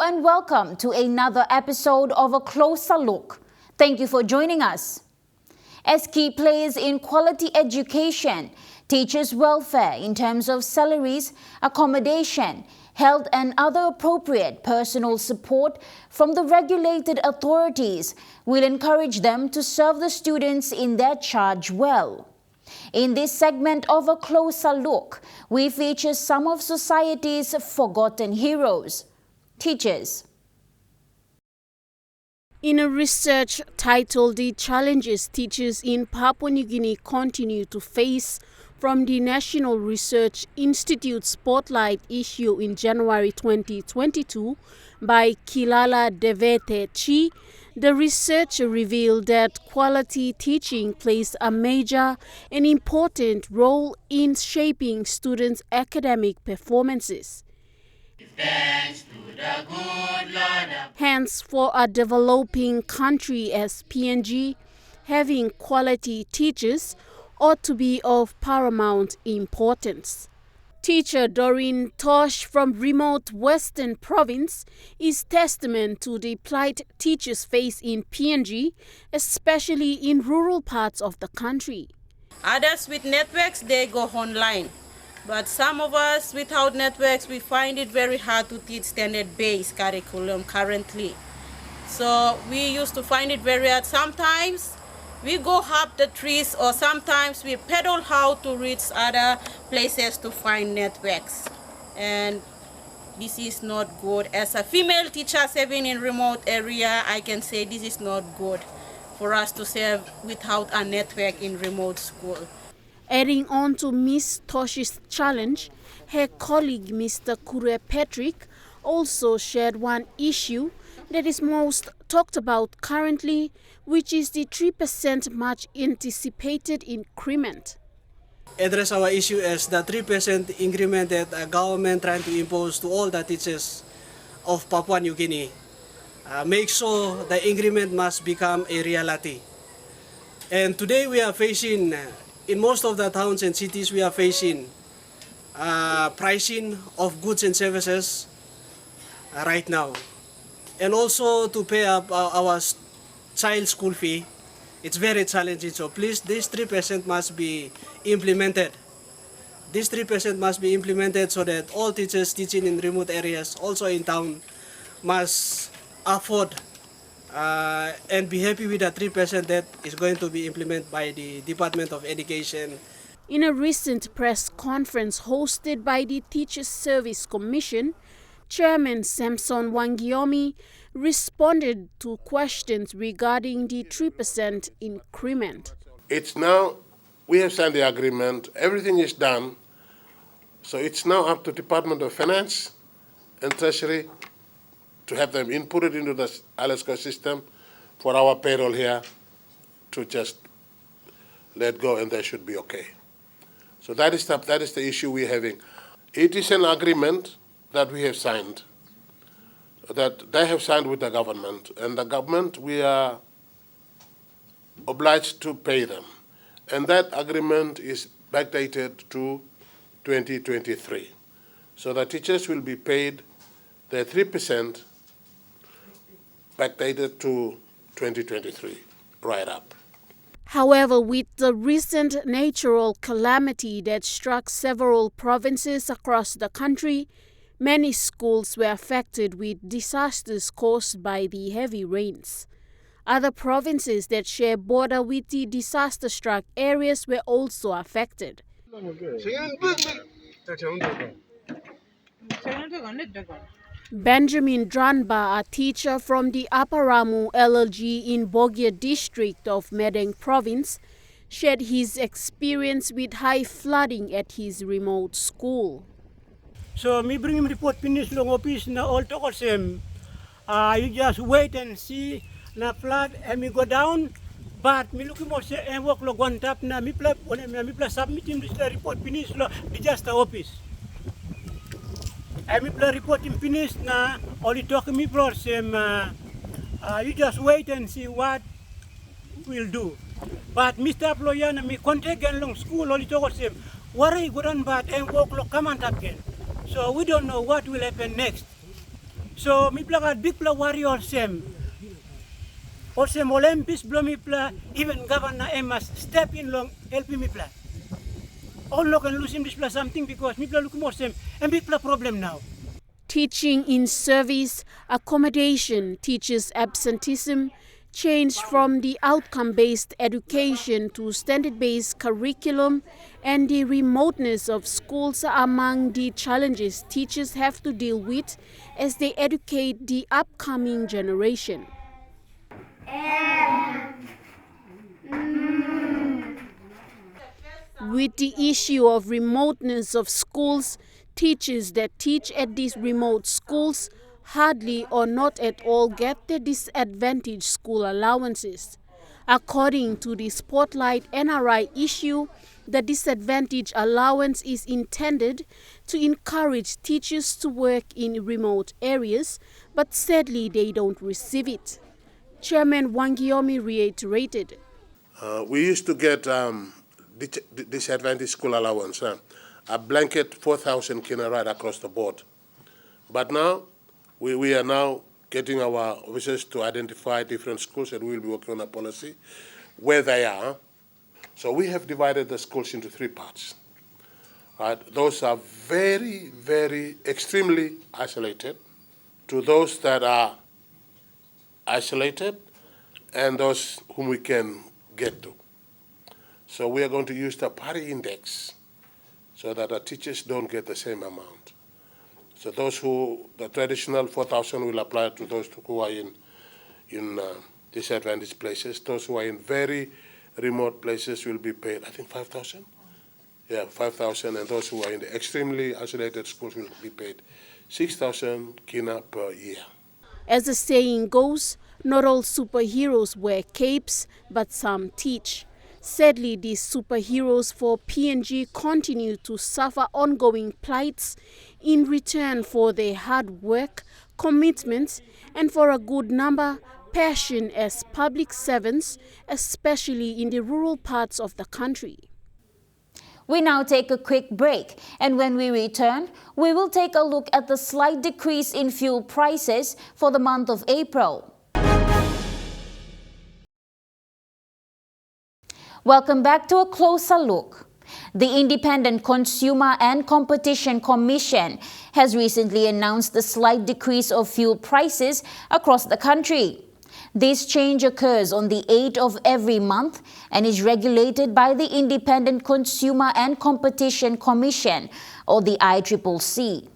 and welcome to another episode of A Closer Look. Thank you for joining us. As key players in quality education, teachers' welfare in terms of salaries, accommodation, health and other appropriate personal support from the regulated authorities will encourage them to serve the students in their charge well. In this segment of A Closer Look, we feature some of society's forgotten heroes, teachers. In a research titled "The Challenges Teachers in Papua New Guinea Continue to Face" from the National Research Institute Spotlight issue in January 2022 by Kilala Devete Chi, the research revealed that quality teaching plays a major and important role in shaping students' academic performances. Hence, for a developing country as PNG, having quality teachers ought to be of paramount importance. Teacher Doreen Tosh from remote Western Province is testament to the plight teachers face in PNG, especially in rural parts of the country. Others with networks, they go online. But some of us without networks, we find it very hard to teach standard-based curriculum currently. So we used to find it very hard. Sometimes we go up the trees, or sometimes we pedal how to reach other places to find networks. And this is not good. As a female teacher serving in remote area, I can say this is not good for us to serve without a network in remote school. Adding on to Ms. Tosh's challenge, her colleague Mr. Kure Patrick also shared one issue that is most talked about currently, which is the 3% much anticipated increment. Address our issue as the 3% increment that the government trying to impose to all the teachers of Papua New Guinea. Make sure the increment must become a reality. And today we are facing, in most of the towns and cities, we are facing pricing of goods and services right now. And also to pay up our child school fee, it's very challenging. So please, this 3% must be implemented. This 3% must be implemented so that all teachers teaching in remote areas, also in town, must afford and be happy with the 3% that is going to be implemented by the Department of Education. In a recent press conference hosted by the Teachers Service Commission, Chairman Samson Wangiomi responded to questions regarding the 3% increment. It's now, we have signed the agreement, everything is done, so it's now up to Department of Finance and Treasury to have them inputted into the ALESCO system for our payroll here to just let go, and they should be okay. So that is the issue we're having. It is an agreement that we have signed, that they have signed with the government, and the government, we are obliged to pay them. And that agreement is backdated to 2023. So the teachers will be paid their 3% backdated to 2023, right up. However, with the recent natural calamity that struck several provinces across the country, many schools were affected with disasters caused by the heavy rains. Other provinces that share border with the disaster-struck areas were also affected. Benjamin Dranba, a teacher from the Upper Ramu LLG in Bogia district of Medeng province, shared his experience with high flooding at his remote school. So me bring him report finish long office na all to same. You just wait and see na flood and me go down. But me looking more say and work log one tap na me plus submit him this report finish lo disaster office. And me plus report him finish na only talk me for same. You just wait and see what we'll do. But Mr. Ployan me contact and long school only talk same. Worry go on but and work log come and again. So we don't know what will happen next. So mi pla big pla warrior sem. Osem Olympus blomi pla even Governor Emas step in long help me pla. All no can lose him this pla something because mi pla look more sem and big pla problem now. Teaching in service, accommodation, teachers' absenteeism, change from the outcome-based education to standard-based curriculum, and the remoteness of schools are among the challenges teachers have to deal with as they educate the upcoming generation. With the issue of remoteness of schools, teachers that teach at these remote schools hardly or not at all get the disadvantaged school allowances. According to the Spotlight NRI issue, the disadvantaged allowance is intended to encourage teachers to work in remote areas, but sadly they don't receive it. Chairman Wangiomi reiterated. We used to get disadvantaged school allowance, a blanket 4,000 kina right across the board. But now, we are now getting our officers to identify different schools, and we'll be working on a policy where they are. So we have divided the schools into 3 parts. Right? Those are very, very extremely isolated, to those that are isolated, and those whom we can get to. So we are going to use the parity index so that the teachers don't get the same amount. So those who, the traditional 4,000 will apply to those who are in disadvantaged places. Those who are in very remote places will be paid, I think 5,000? Yeah, 5,000, and those who are in the extremely isolated schools will be paid 6,000 kina per year. As the saying goes, not all superheroes wear capes, but some teach. Sadly, these superheroes for PNG continue to suffer ongoing plights in return for their hard work, commitment, and for a good number, passion as public servants, especially in the rural parts of the country. We now take a quick break, and when we return, we will take a look at the slight decrease in fuel prices for the month of April. Welcome back to a closer look. The Independent Consumer and Competition Commission has recently announced a slight decrease of fuel prices across the country. This change occurs on the 8th of every month and is regulated by the Independent Consumer and Competition Commission, or the ICCC.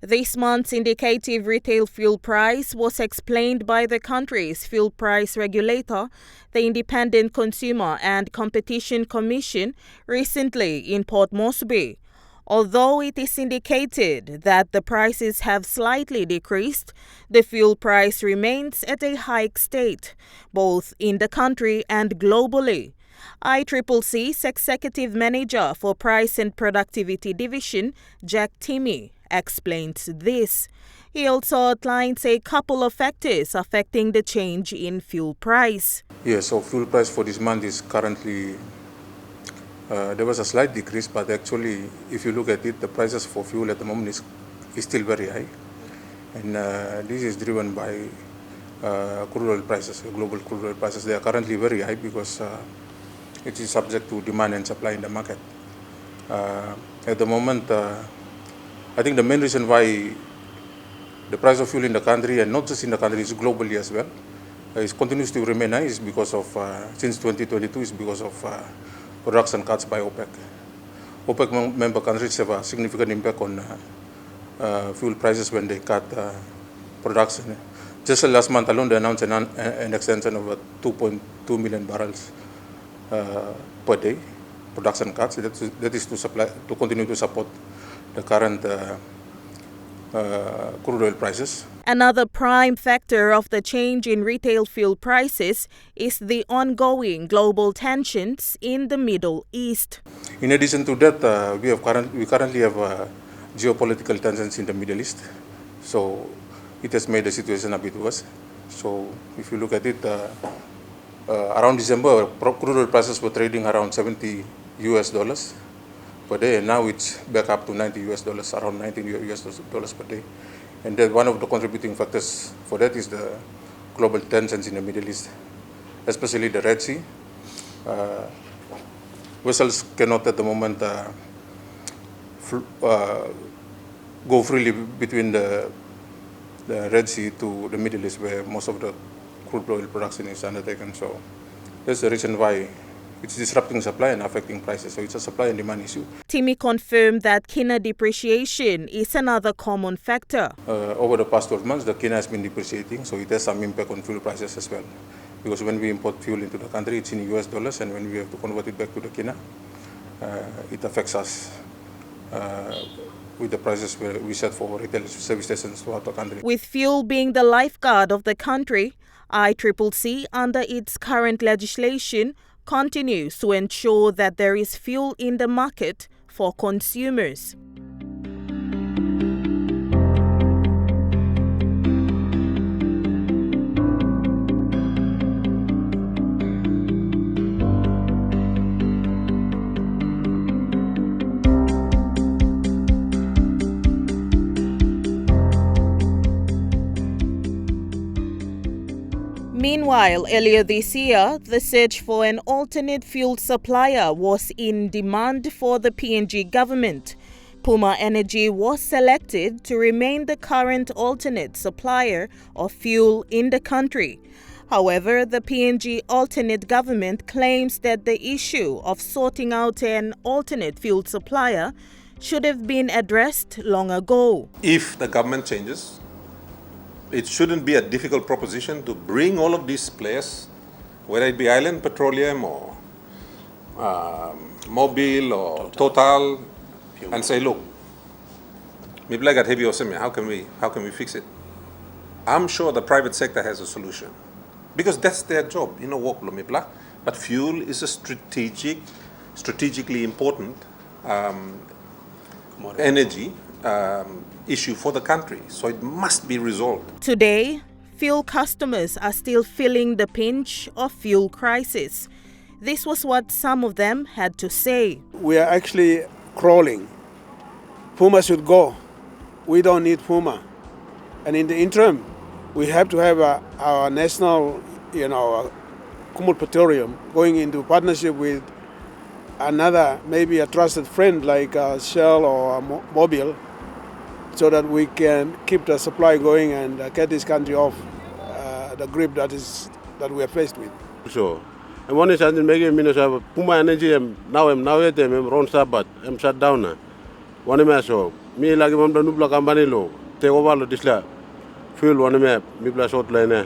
This month's indicative retail fuel price was explained by the country's fuel price regulator, the Independent Consumer and Competition Commission, recently in Port Moresby. Although it is indicated that the prices have slightly decreased, the fuel price remains at a high state, both in the country and globally. ICCC's Executive Manager for Price and Productivity Division, Jack Timmy, explains this. He also outlines a couple of factors affecting the change in fuel price. Yes, so fuel price for this month is currently, there was a slight decrease, but actually, if you look at it, the prices for fuel at the moment is still very high. And this is driven by crude oil prices, global crude oil prices. They are currently very high because it is subject to demand and supply in the market. At the moment, I think the main reason why the price of fuel in the country, and not just in the country, is globally as well, it continues to remain high is because of, since 2022, is because of production cuts by OPEC. OPEC member countries have a significant impact on fuel prices when they cut production. Just last month alone, they announced an extension of 2.2 million barrels per day production cuts. That is to continue to support the current crude oil prices. Another prime factor of the change in retail fuel prices is the ongoing global tensions in the Middle East. In addition to that, we currently have geopolitical tensions in the Middle East, so it has made the situation a bit worse. So if you look at it, Around December, crude oil prices were trading around $70 per day, and now it's back up to $90, around $19 per day. And then one of the contributing factors for that is the global tensions in the Middle East, especially the Red Sea. Vessels cannot at the moment go freely between the Red Sea to the Middle East, where most of the crude oil production is undertaken. So that's the reason why it's disrupting supply and affecting prices. So it's a supply and demand issue. Timmy confirmed that kina depreciation is another common factor. Over the past 12 months, the kina has been depreciating, so it has some impact on fuel prices as well. Because when we import fuel into the country, it's in US dollars, and when we have to convert it back to the kina, it affects us with the prices we set for retail service stations throughout the country. With fuel being the lifeguard of the country, ICCC, under its current legislation, continues to ensure that there is fuel in the market for consumers. Meanwhile, earlier this year, the search for an alternate fuel supplier was in demand for the PNG government. Puma Energy was selected to remain the current alternate supplier of fuel in the country. However, the PNG alternate government claims that the issue of sorting out an alternate fuel supplier should have been addressed long ago. If the government changes, it shouldn't be a difficult proposition to bring all of these players, whether it be Island Petroleum or Mobil or Total, and say, look, Mibla got heavy oseme, how can we fix it? I'm sure the private sector has a solution, because that's their job, work lo Mibla. But fuel is a strategically important energy issue for the country, so it must be resolved. Today, fuel customers are still feeling the pinch of fuel crisis. This was what some of them had to say. We are actually crawling. Puma should go. We don't need Puma. And in the interim, we have to have our national, Kumul Petroleum going into partnership with another, maybe a trusted friend like Shell or Mobil, so that we can keep the supply going and get this country off the grip that we are faced with. So, and one is something making Minnesota Puma Energy now run Sabat shut down. One me so me lagi mam da nubla company lo take over lo disla fuel one me plus short line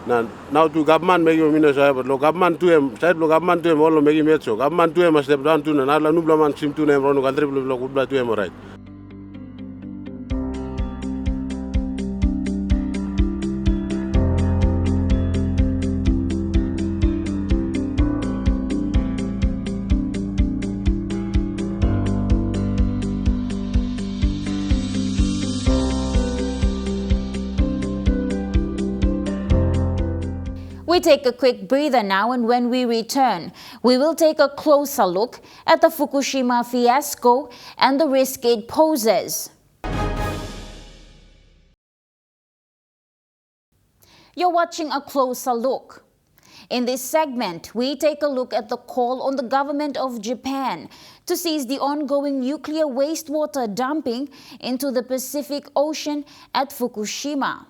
now to government making Minnesota but lo government to side lo government to all making me so government to step down to na la nubla man sim to name run country lo kubla to right. We take a quick breather now, and when we return, we will take a closer look at the Fukushima fiasco and the risk it poses. You're watching A Closer Look. In this segment, we take a look at the call on the government of Japan to cease the ongoing nuclear wastewater dumping into the Pacific Ocean at Fukushima.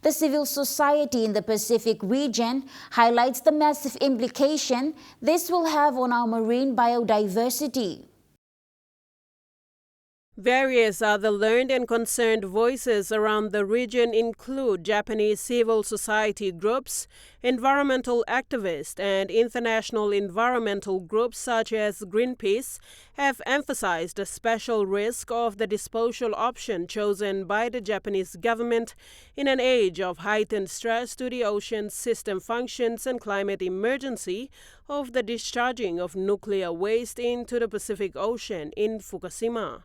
The civil society in the Pacific region highlights the massive implication this will have on our marine biodiversity. Various other learned and concerned voices around the region include Japanese civil society groups, environmental activists, and international environmental groups such as Greenpeace have emphasized the special risk of the disposal option chosen by the Japanese government in an age of heightened stress to the ocean system functions and climate emergency of the discharging of nuclear waste into the Pacific Ocean in Fukushima.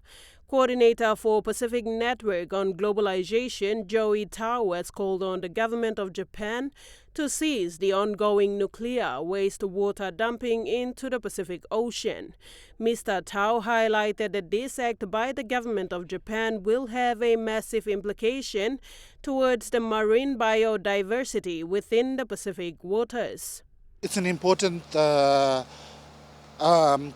Coordinator for Pacific Network on Globalization, Joey Tao, has called on the government of Japan to cease the ongoing nuclear wastewater dumping into the Pacific Ocean. Mr. Tao highlighted that this act by the government of Japan will have a massive implication towards the marine biodiversity within the Pacific waters. It's an important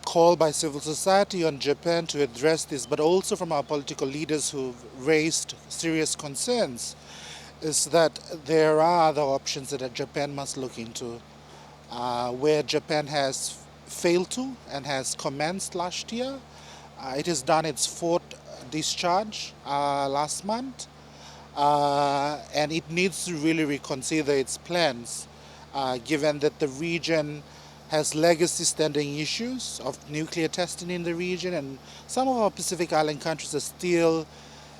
call by civil society on Japan to address this, but also from our political leaders who've raised serious concerns, is that there are other options that Japan must look into, where Japan has failed to and has commenced last year. It has done its fourth discharge last month, and it needs to really reconsider its plans, given that the region has legacy standing issues of nuclear testing in the region, and some of our Pacific Island countries are still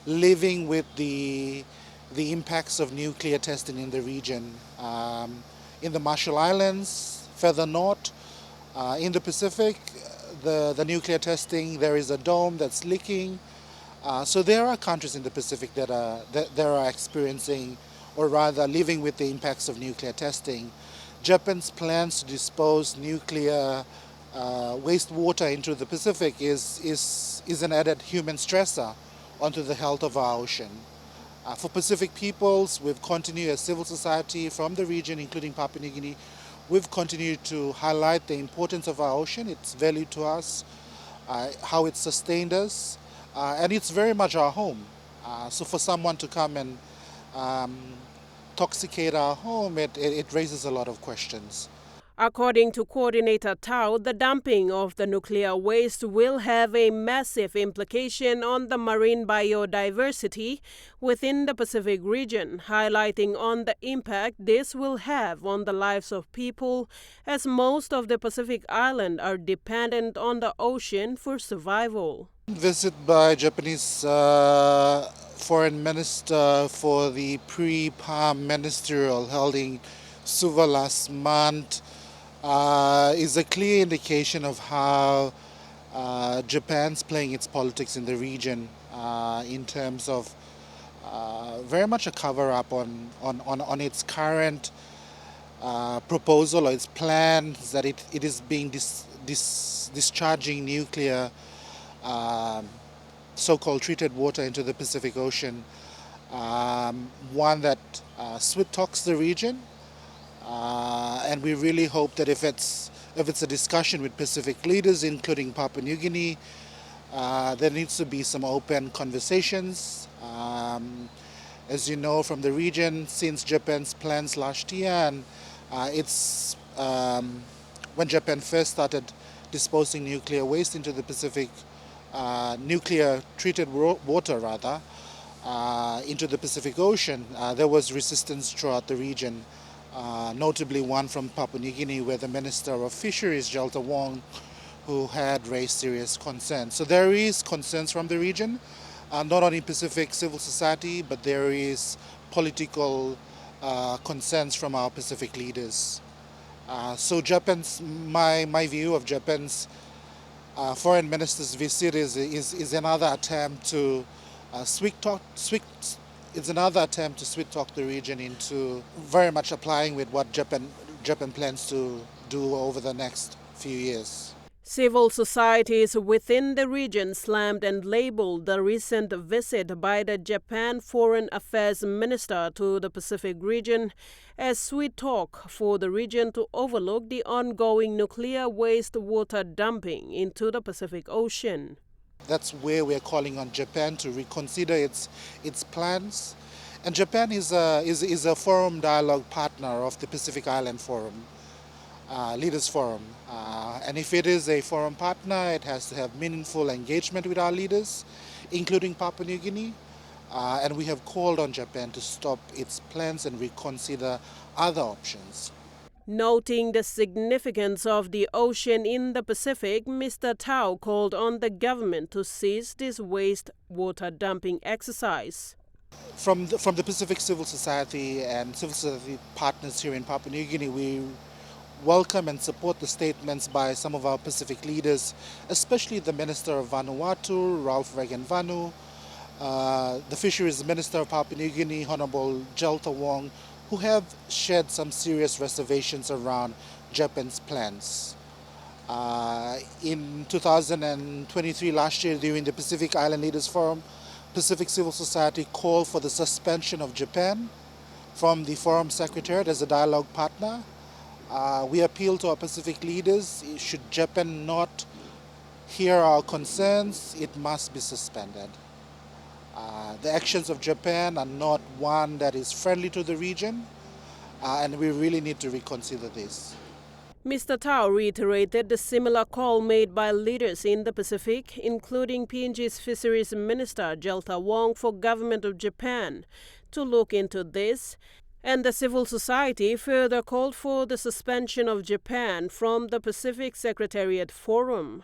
living with the impacts of nuclear testing in the region. In the Marshall Islands, further north, in the Pacific, the nuclear testing, there is a dome that's leaking. So there are countries in the Pacific that are experiencing, or rather living with the impacts of nuclear testing. Japan's plans to dispose nuclear wastewater into the Pacific is an added human stressor onto the health of our ocean. For Pacific peoples, we've continued as civil society from the region, including Papua New Guinea, we've continued to highlight the importance of our ocean, its value to us, how it sustained us, and it's very much our home. So for someone to come and toxicate our home, it raises a lot of questions. According to Coordinator Tao, the dumping of the nuclear waste will have a massive implication on the marine biodiversity within the Pacific region, highlighting on the impact this will have on the lives of people, as most of the Pacific Island are dependent on the ocean for survival. Visit by Japanese Foreign Minister for the pre-PAM ministerial held in Suva last month is a clear indication of how Japan's playing its politics in the region in terms of very much a cover-up on its current proposal or its plans that it is being discharging nuclear so-called treated water into the Pacific Ocean, one that sweet-talks the region. And we really hope that if it's a discussion with Pacific leaders, including Papua New Guinea, there needs to be some open conversations. As you know from the region, since Japan's plans last year, and it's when Japan first started disposing nuclear waste into the Pacific, nuclear treated water rather, into the Pacific Ocean, there was resistance throughout the region. Notably one from Papua New Guinea, where the Minister of Fisheries, Jalta Wong, who had raised serious concerns. So there is concerns from the region, not only Pacific civil society, but there is political concerns from our Pacific leaders. So my view of Japan's foreign minister's visit is another attempt to it's another attempt to sweet-talk the region into very much applying with what Japan plans to do over the next few years. Civil societies within the region slammed and labeled the recent visit by the Japan Foreign Affairs Minister to the Pacific region as sweet talk for the region to overlook the ongoing nuclear wastewater dumping into the Pacific Ocean. That's where we're calling on Japan to reconsider its plans. And Japan is a forum dialogue partner of the Pacific Island Forum, Leaders Forum. And if it is a forum partner, it has to have meaningful engagement with our leaders, including Papua New Guinea. And we have called on Japan to stop its plans and reconsider other options. Noting the significance of the ocean in the Pacific, Mr. Tao called on the government to cease this wastewater dumping exercise. From the Pacific civil society and civil society partners here in Papua New Guinea, welcome and support the statements by some of our Pacific leaders, especially the Minister of Vanuatu, Ralph Regenvanu, the Fisheries Minister of Papua New Guinea, Honorable Jelta Wong, who have shared some serious reservations around Japan's plans. In 2023, last year, during the Pacific Island Leaders Forum, Pacific Civil Society called for the suspension of Japan from the Forum Secretariat as a dialogue partner. We appeal to our Pacific leaders, should Japan not hear our concerns, it must be suspended. The actions of Japan are not one that is friendly to the region, and we really need to reconsider this. Mr. Tao reiterated the similar call made by leaders in the Pacific, including PNG's Fisheries Minister Jelta Wong, for government of Japan to look into this, and the civil society further called for the suspension of Japan from the Pacific Secretariat Forum.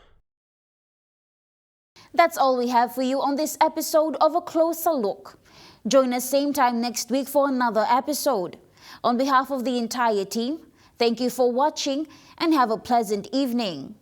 That's all we have for you on this episode of A Closer Look. Join us same time next week for another episode. On behalf of the entire team, thank you for watching and have a pleasant evening.